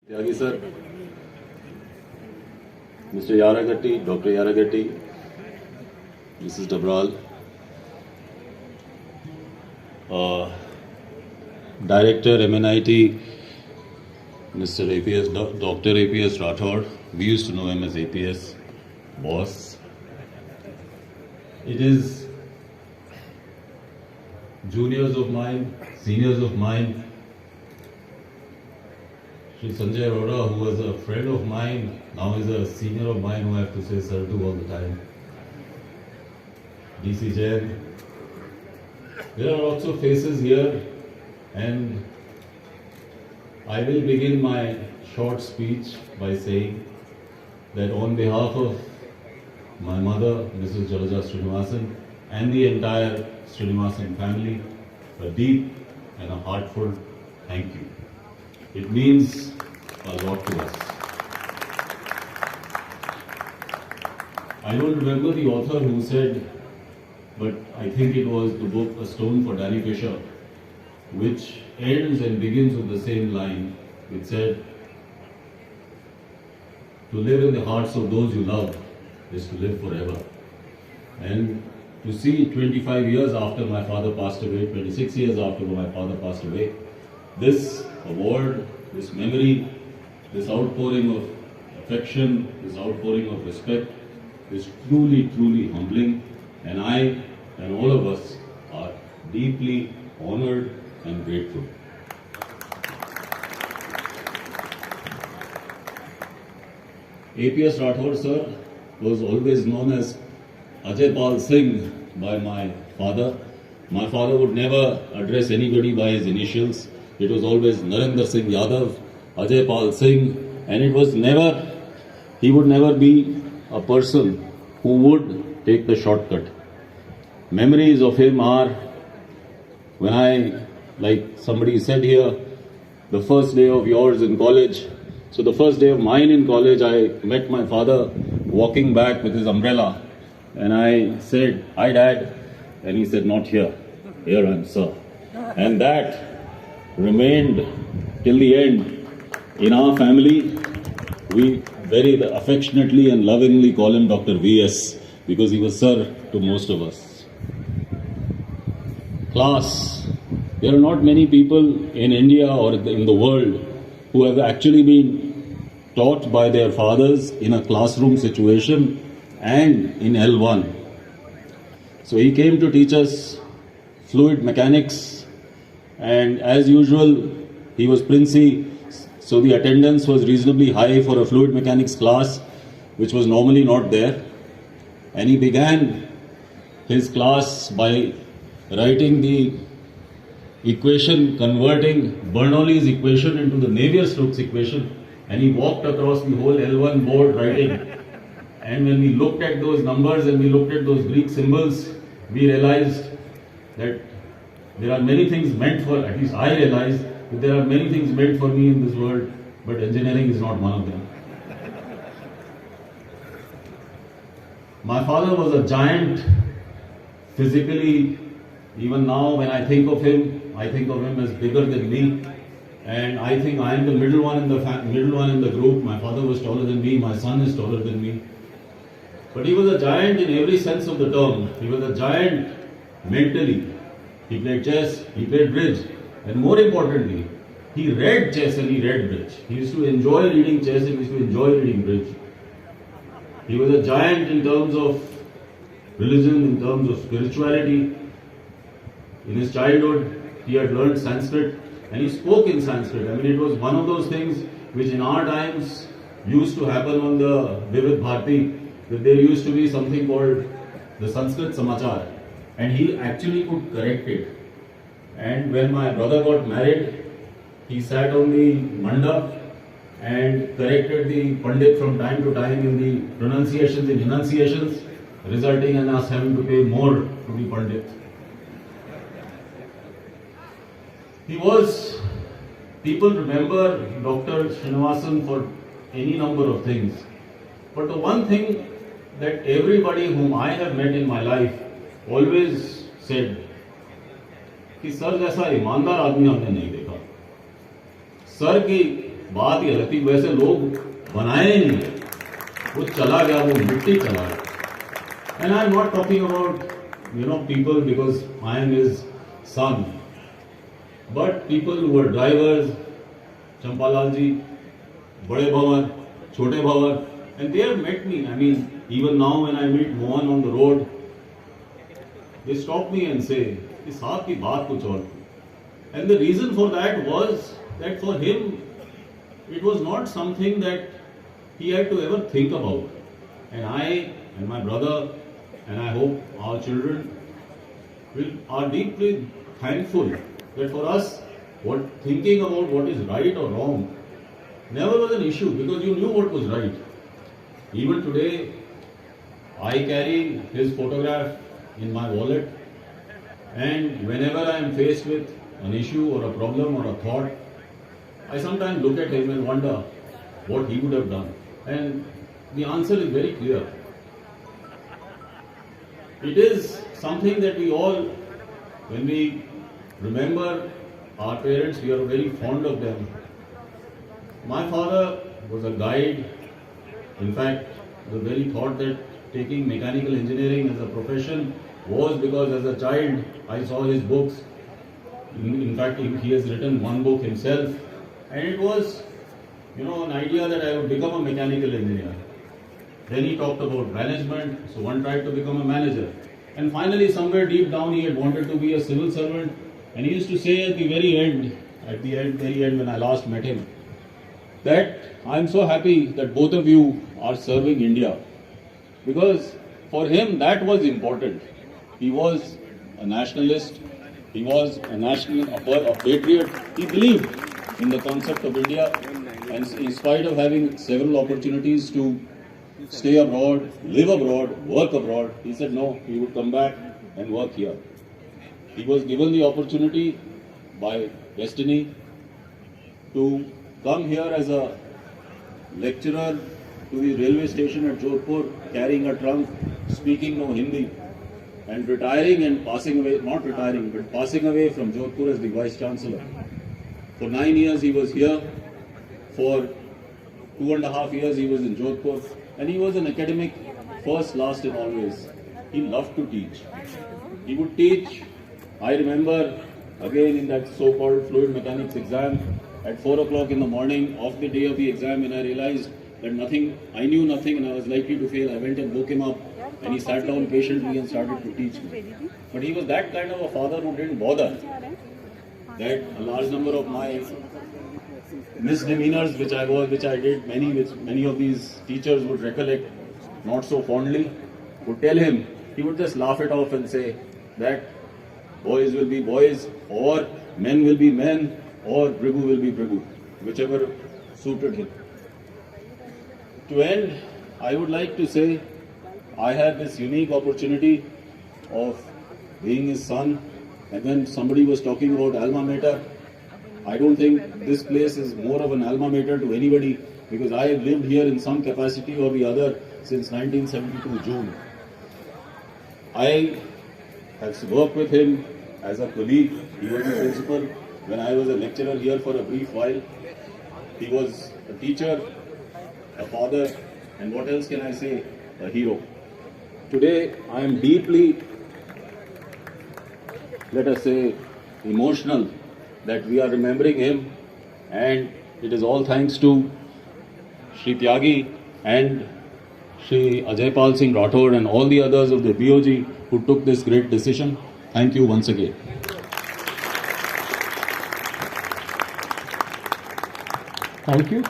Tyagi sir, Mr. Yaragatti, Dr. Yaragatti, Mrs. Dabral, Director MNIT, Mr. APS, Dr. APS Rathod. We used to know him as APS boss. It is juniors of mine, seniors of mine, Shri Sanjay Arora, who was a friend of mine, now is a senior of mine who I have to say sir to all the time. DC Jain. There are lots of faces here, and I will begin my short speech by saying that on behalf of my mother, Mrs. Jalaja Srinivasan, and the entire Srinivasan family, a deep and a heartfelt thank you. It means a lot to us. I don't remember the author who said, but I think it was the book A Stone for Danny Fisher, which ends and begins with the same line, which said, to live in the hearts of those you love is to live forever. And to see 25 years after my father passed away, 26 years after my father passed away, this award, this memory, this outpouring of affection, this outpouring of respect is truly, truly humbling, and I and all of us are deeply honored and grateful. APS Rathod sir was always known as Ajay Pal Singh by my father. My father would never address anybody by his initials. It was always Narendra Singh Yadav, Ajay Pal Singh, and it was never, he would never be a person who would take the shortcut. Memories of him are, when I, like somebody said here, the first day of yours in college. So the first day of mine in college, I met my father walking back with his umbrella, and I said, "Hi Dad," and he said, "Not here, here I am, sir." And that remained till the end. In our family, we very affectionately and lovingly call him Dr. VS because he was sir to most of us. Class, there are not many people in India or in the world who have actually been taught by their fathers in a classroom situation and in L1. So he came to teach us fluid mechanics, and as usual, he was princey, so the attendance was reasonably high for a fluid mechanics class, which was normally not there. And he began his class by writing the equation, converting Bernoulli's equation into the Navier-Stokes equation, and he walked across the whole L1 board writing. And when we looked at those numbers and we looked at those Greek symbols, we realized that there are many things meant for, at least I realized, that there are many things meant for me in this world, but engineering is not one of them. My father was a giant physically. Even now when I think of him as bigger than me, and I think I am the middle one in the group. My father was taller than me, my son is taller than me. But he was a giant in every sense of the term. He was a giant mentally. He played chess, he played bridge, and more importantly, he read chess and he read bridge. He used to enjoy reading chess and he used to enjoy reading bridge. He was a giant in terms of religion, in terms of spirituality. In his childhood, he had learned Sanskrit and he spoke in Sanskrit. I mean, it was one of those things which in our times used to happen on the Vivid Bharati, that there used to be something called the Sanskrit Samachar, and he actually could correct it. And when my brother got married, he sat on the mandap and corrected the Pandit from time to time in the pronunciations and enunciations, resulting in us having to pay more to the Pandit. He was, people remember Dr. Srinivasan for any number of things. But the one thing that everybody whom I have met in my life always said, कि sir जैसा ईमानदार आदमी हमने नहीं देखा. Sir की बात ही अलग थी, वैसे लोग बनाए ही नहीं, वो चला गया, वो मिट्टी चला गया. And I'm not talking about, people because I am his son, but people who were drivers, Champalal ji, Bade Bhawan, Chote Bhawan, and they have met me. I mean, even now when I meet Mohan on the road, they stop me and say, "Is saab ki baat kuch aur thi." And the reason for that was that for him, it was not something that he had to ever think about. And I and my brother, and I hope our children are deeply thankful that for us, thinking about what is right or wrong never was an issue, because you knew what was right. Even today, I carry his photograph in my wallet, and whenever I am faced with an issue or a problem or a thought, I sometimes look at him and wonder what he would have done. And the answer is very clear. It is something that we all, when we remember our parents, we are very fond of them. My father was a guide. In fact, the very thought that taking mechanical engineering as a profession was because as a child I saw his books. In fact, he has written one book himself, and it was, an idea that I would become a mechanical engineer. Then he talked about management, so one tried to become a manager. And finally, somewhere deep down, he had wanted to be a civil servant. And he used to say at the very end, when I last met him, that I'm so happy that both of you are serving India. Because for him, that was important. He was a nationalist. He was a patriot. He believed in the concept of India. And in spite of having several opportunities to stay abroad, live abroad, work abroad, he said no, he would come back and work here. He was given the opportunity by destiny to come here as a lecturer to the railway station at Jodhpur, carrying a trunk, speaking no Hindi, and retiring and passing away, not retiring, but passing away from Jodhpur as the Vice Chancellor. For 9 years he was here. For 2.5 years he was in Jodhpur, and he was an academic, first, last and always. He loved to teach. He would teach. I remember again in that so-called fluid mechanics exam at 4 o'clock in the morning of the day of the exam, when I realized that I knew nothing and I was likely to fail, I went and woke him up, and he sat down patiently and started to teach me. But he was that kind of a father who didn't bother that a large number of my misdemeanors which I did, many of these teachers would recollect not so fondly, would tell him, he would just laugh it off and say that boys will be boys, or men will be men, or Brigu will be Brigu, whichever suited him. To end, I would like to say I had this unique opportunity of being his son, and when somebody was talking about alma mater, I don't think this place is more of an alma mater to anybody, because I have lived here in some capacity or the other since 1972 June. I have worked with him as a colleague. He was a principal when I was a lecturer here for a brief while. He was a teacher, a father, and what else can I say? A hero. Today I am deeply, let us say, emotional that we are remembering him, and it is all thanks to Shri Tyagi and Shri Ajaypal Singh Rathod and all the others of the BOG who took this great decision. Thank you once again. Thank you.